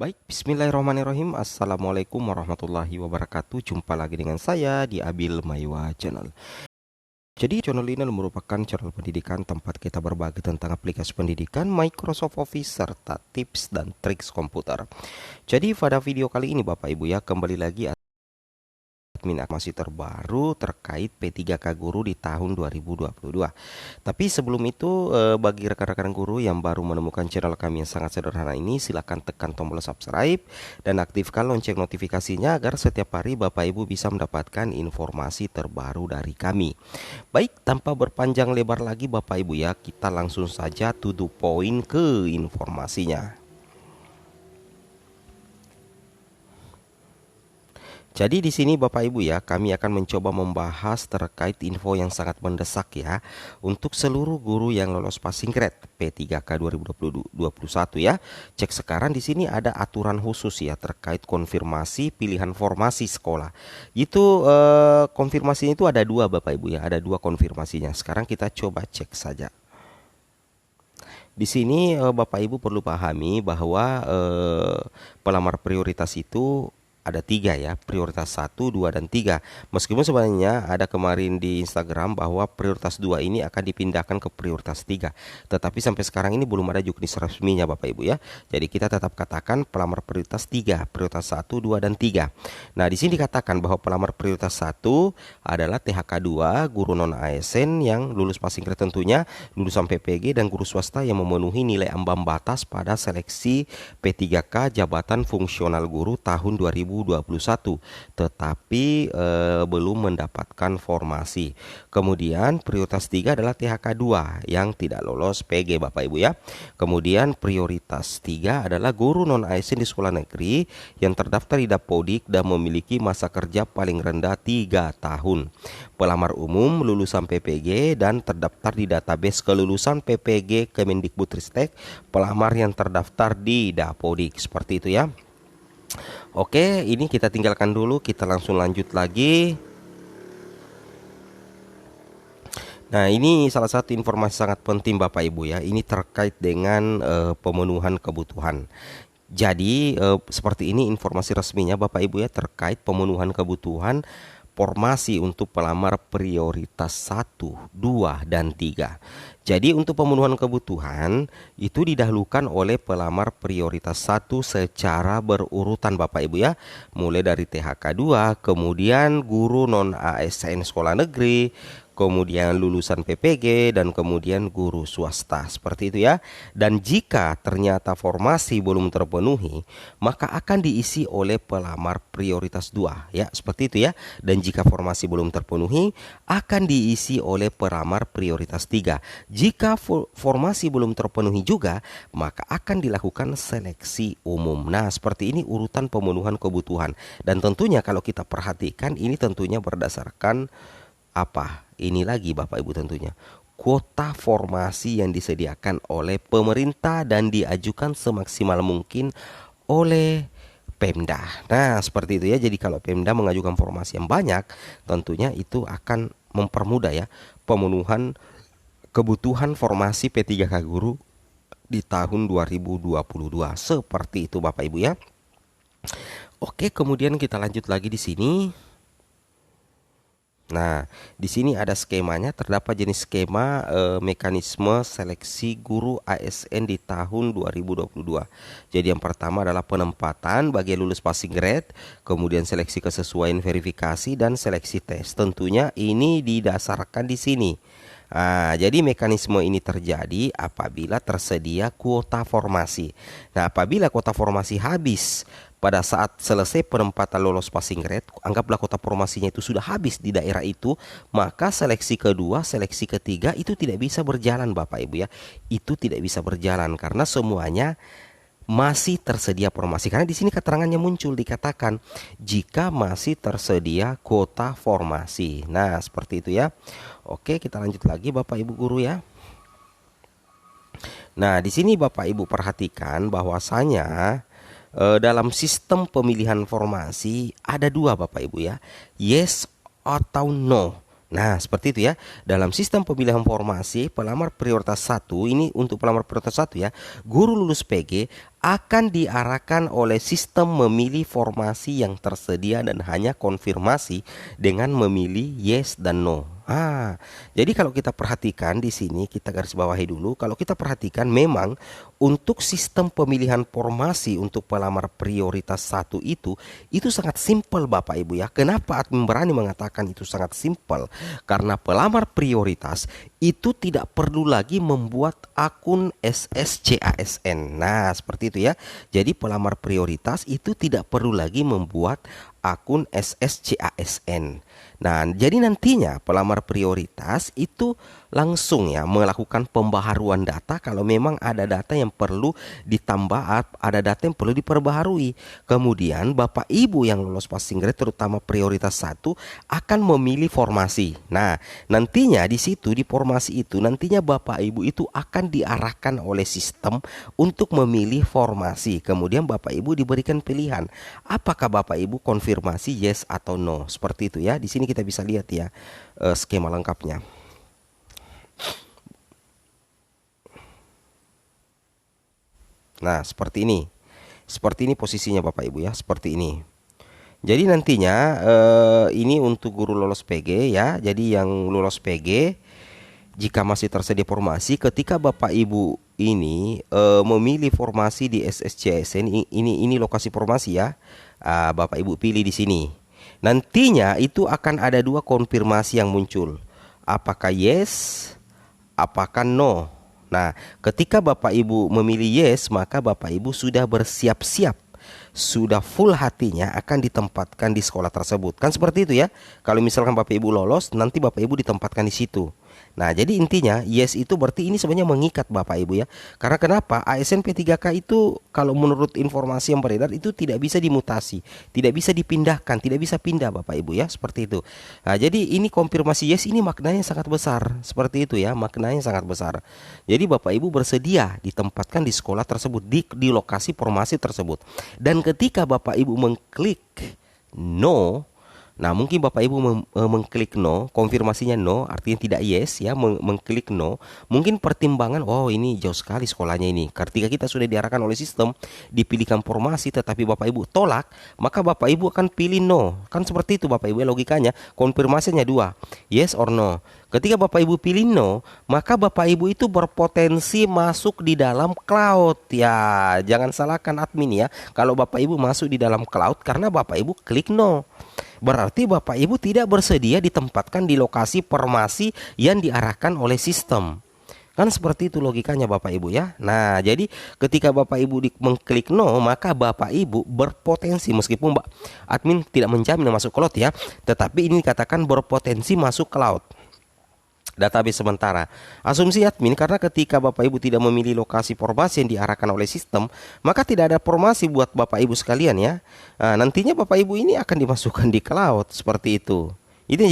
Baik, bismillahirrahmanirrahim. Assalamualaikum warahmatullahi wabarakatuh. Jumpa lagi dengan saya di Abil Maiwa Channel. Jadi channel ini merupakan channel pendidikan tempat kita berbagi tentang aplikasi pendidikan, Microsoft Office, serta tips dan triks komputer. Jadi pada video kali ini Bapak Ibu ya, kembali lagi admin masih terbaru terkait P3K Guru di tahun 2022. Tapi sebelum itu bagi rekan-rekan guru yang baru menemukan channel kami yang sangat sederhana ini, silakan tekan tombol subscribe dan aktifkan lonceng notifikasinya agar setiap hari Bapak Ibu bisa mendapatkan informasi terbaru dari kami. Baik, tanpa berpanjang lebar lagi Bapak Ibu ya, kita langsung saja to the point ke informasinya. Jadi di sini Bapak Ibu ya, kami akan mencoba membahas terkait info yang sangat mendesak ya untuk seluruh guru yang lolos passing grade P3K 2021 ya. Cek sekarang di sini ada aturan khusus ya terkait konfirmasi pilihan formasi sekolah. Itu konfirmasinya itu ada dua Bapak Ibu ya, ada dua konfirmasinya. Sekarang kita coba cek saja. Di sini Bapak Ibu perlu pahami bahwa pelamar prioritas itu ada tiga ya, prioritas 1, 2, dan 3. Meskipun sebenarnya ada kemarin di Instagram bahwa prioritas 2 ini akan dipindahkan ke prioritas 3, tetapi sampai sekarang ini belum ada juknis resminya Bapak Ibu ya. Jadi kita tetap katakan pelamar prioritas 3, prioritas 1, 2, dan 3. Nah di sini dikatakan bahwa pelamar prioritas 1 adalah THK 2, guru non ASN yang lulus passing grade tentunya, lulusan PPG dan guru swasta yang memenuhi nilai ambang batas pada seleksi P3K jabatan fungsional guru tahun 2021 tetapi belum mendapatkan formasi. Kemudian prioritas 3 adalah THK 2 yang tidak lolos PG Bapak Ibu ya. Kemudian prioritas 3 adalah guru non ASN di sekolah negeri yang terdaftar di Dapodik dan memiliki masa kerja paling rendah 3 tahun. Pelamar umum lulusan PPG dan terdaftar di database kelulusan PPG Kemendikbudristek, pelamar yang terdaftar di Dapodik. Seperti itu ya. Oke, ini kita tinggalkan dulu, kita langsung lanjut lagi. Nah, ini salah satu informasi sangat penting Bapak Ibu ya. Ini terkait dengan pemenuhan kebutuhan. Jadi seperti ini informasi resminya Bapak Ibu ya terkait pemenuhan kebutuhan formasi untuk pelamar prioritas 1, 2, dan 3. Jadi untuk pemenuhan kebutuhan itu didahulukan oleh pelamar prioritas 1 secara berurutan Bapak Ibu ya. Mulai dari THK 2, kemudian guru non ASN sekolah negeri, kemudian lulusan PPG, dan kemudian guru swasta. Seperti itu ya. Dan jika ternyata formasi belum terpenuhi, maka akan diisi oleh pelamar prioritas 2 ya, seperti itu ya. Dan jika formasi belum terpenuhi, akan diisi oleh pelamar prioritas 3. Jika formasi belum terpenuhi juga, maka akan dilakukan seleksi umum. Nah, seperti ini urutan pemenuhan kebutuhan. Dan tentunya kalau kita perhatikan ini tentunya berdasarkan apa? Ini lagi Bapak Ibu tentunya kuota formasi yang disediakan oleh pemerintah dan diajukan semaksimal mungkin oleh Pemda. Nah seperti itu ya. Jadi kalau Pemda mengajukan formasi yang banyak, tentunya itu akan mempermudah ya pemenuhan kebutuhan formasi P3K guru di tahun 2022. Seperti itu Bapak Ibu ya. Oke, kemudian kita lanjut lagi di sini. Nah, di sini ada skemanya, terdapat jenis skema mekanisme seleksi guru ASN di tahun 2022. Jadi yang pertama adalah penempatan bagi lulus passing grade, kemudian seleksi kesesuaian verifikasi dan seleksi tes. Tentunya ini didasarkan di sini. Nah, jadi mekanisme ini terjadi apabila tersedia kuota formasi. Nah, apabila kuota formasi habis pada saat selesai penempatan lolos passing grade, anggaplah kuota formasinya itu sudah habis di daerah itu, maka seleksi kedua, seleksi ketiga itu tidak bisa berjalan Bapak Ibu ya. Itu tidak bisa berjalan karena semuanya masih tersedia formasi. Karena di sini keterangannya muncul dikatakan jika masih tersedia kuota formasi. Nah, seperti itu ya. Oke, kita lanjut lagi Bapak Ibu guru ya. Nah, di sini Bapak Ibu perhatikan bahwasanya dalam sistem pemilihan formasi ada dua Bapak Ibu ya, yes atau no. Nah, seperti itu ya. Dalam sistem pemilihan formasi, pelamar prioritas satu ini untuk pelamar prioritas satu ya, guru lulus PG akan diarahkan oleh sistem memilih formasi yang tersedia dan hanya konfirmasi dengan memilih yes dan no. Jadi kalau kita perhatikan di sini, kita garis bawahi dulu. Kalau kita perhatikan, memang untuk sistem pemilihan formasi untuk pelamar prioritas satu itu sangat simpel Bapak Ibu ya. Kenapa admin berani mengatakan itu sangat simpel? Karena pelamar prioritas itu tidak perlu lagi membuat akun SSCASN. Nah, seperti itu ya. Jadi pelamar prioritas itu tidak perlu lagi membuat akun SSCASN. Nah, jadi nantinya pelamar prioritas itu langsung ya melakukan pembaharuan data kalau memang ada data yang perlu ditambah, ada data yang perlu diperbaharui. Kemudian Bapak Ibu yang lolos passing grade terutama prioritas satu akan memilih formasi. Nah, nantinya di situ di formasi itu nantinya Bapak Ibu itu akan diarahkan oleh sistem untuk memilih formasi. Kemudian Bapak Ibu diberikan pilihan. Apakah Bapak Ibu konfirmasi yes atau no? Seperti itu ya. Di sini kita bisa lihat ya skema lengkapnya. Nah, seperti ini. Seperti ini posisinya Bapak Ibu ya, seperti ini. Jadi nantinya ini untuk guru lolos PG ya. Jadi yang lolos PG jika masih tersedia formasi, ketika Bapak Ibu ini memilih formasi di SSCSN, ini lokasi formasi ya. Bapak Ibu pilih di sini. Nantinya itu akan ada dua konfirmasi yang muncul. Apakah yes, apakah no. Nah, ketika Bapak Ibu memilih yes, maka Bapak Ibu sudah bersiap-siap, sudah full hatinya akan ditempatkan di sekolah tersebut. Kan seperti itu ya. Kalau misalkan Bapak Ibu lolos, nanti Bapak Ibu ditempatkan di situ. Nah, jadi intinya yes itu berarti ini sebenarnya mengikat Bapak Ibu ya. Karena kenapa? ASN P3K itu kalau menurut informasi yang beredar itu tidak bisa dimutasi, tidak bisa dipindahkan, tidak bisa pindah Bapak Ibu ya, seperti itu. Nah, jadi ini konfirmasi yes ini maknanya sangat besar, seperti itu ya, maknanya sangat besar. Jadi Bapak Ibu bersedia ditempatkan di sekolah tersebut, di lokasi formasi tersebut. Dan ketika Bapak Ibu mengklik no, nah mungkin Bapak Ibu mengklik no, konfirmasinya no, artinya tidak yes ya, mengklik no. Mungkin pertimbangan, oh ini jauh sekali sekolahnya ini. Ketika kita sudah diarahkan oleh sistem, dipilihkan formasi tetapi Bapak Ibu tolak, maka Bapak Ibu akan pilih no. Kan seperti itu Bapak Ibu logikanya, konfirmasinya dua, yes or no. Ketika Bapak Ibu pilih no, maka Bapak Ibu itu berpotensi masuk di dalam cloud. Ya, jangan salahkan admin ya. Kalau Bapak Ibu masuk di dalam cloud karena Bapak Ibu klik no, berarti Bapak Ibu tidak bersedia ditempatkan di lokasi formasi yang diarahkan oleh sistem. Kan seperti itu logikanya Bapak Ibu ya. Nah, jadi ketika Bapak Ibu mengklik no, maka Bapak Ibu berpotensi, meskipun admin tidak menjamin masuk cloud ya, tetapi ini dikatakan berpotensi masuk cloud, database sementara. Asumsi admin karena ketika Bapak Ibu tidak memilih lokasi formasi yang diarahkan oleh sistem, maka tidak ada formasi buat Bapak Ibu sekalian ya. Nah, nantinya Bapak Ibu ini akan dimasukkan di cloud seperti itu. Ini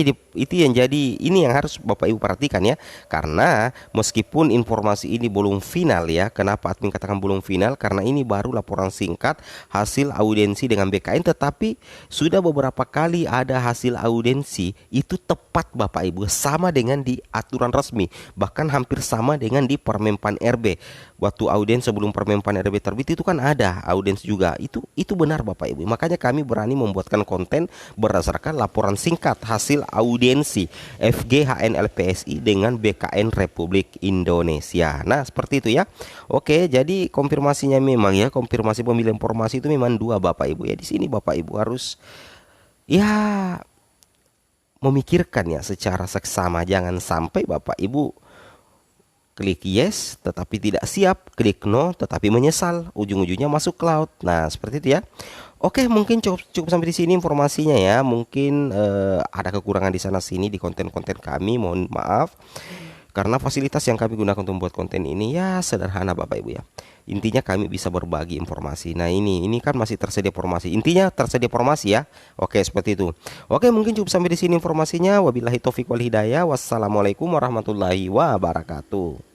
yang harus Bapak Ibu perhatikan ya. Karena meskipun informasi ini belum final ya. Kenapa admin katakan belum final? Karena ini baru laporan singkat hasil audiensi dengan BKN, tetapi sudah beberapa kali ada hasil audiensi itu tepat Bapak Ibu, sama dengan di aturan resmi, bahkan hampir sama dengan di Permenpan RB. Waktu audiens sebelum Permenpan RB terbit itu kan ada audiens juga. Itu benar Bapak Ibu. Makanya kami berani membuatkan konten berdasarkan laporan singkat hasil audiensi FGHN LPSI dengan BKN Republik Indonesia. Nah, seperti itu ya. Oke, jadi konfirmasinya memang ya, konfirmasi pemilihan formasi itu memang dua Bapak Ibu ya. Di sini Bapak Ibu harus ya memikirkan ya secara seksama, jangan sampai Bapak Ibu klik yes tetapi tidak siap, klik no tetapi menyesal, ujung-ujungnya masuk cloud. Nah, seperti itu ya. Oke, mungkin cukup sampai di sini informasinya ya. Mungkin ada kekurangan di sana sini di konten-konten kami, mohon maaf. Karena fasilitas yang kami gunakan untuk membuat konten ini ya sederhana Bapak Ibu ya. Intinya kami bisa berbagi informasi. Nah, ini kan masih tersedia formasi. Intinya tersedia formasi ya. Oke, seperti itu. Oke, mungkin cukup sampai di sini informasinya. Wabillahi taufiq wal hidayah. Wassalamualaikum warahmatullahi wabarakatuh.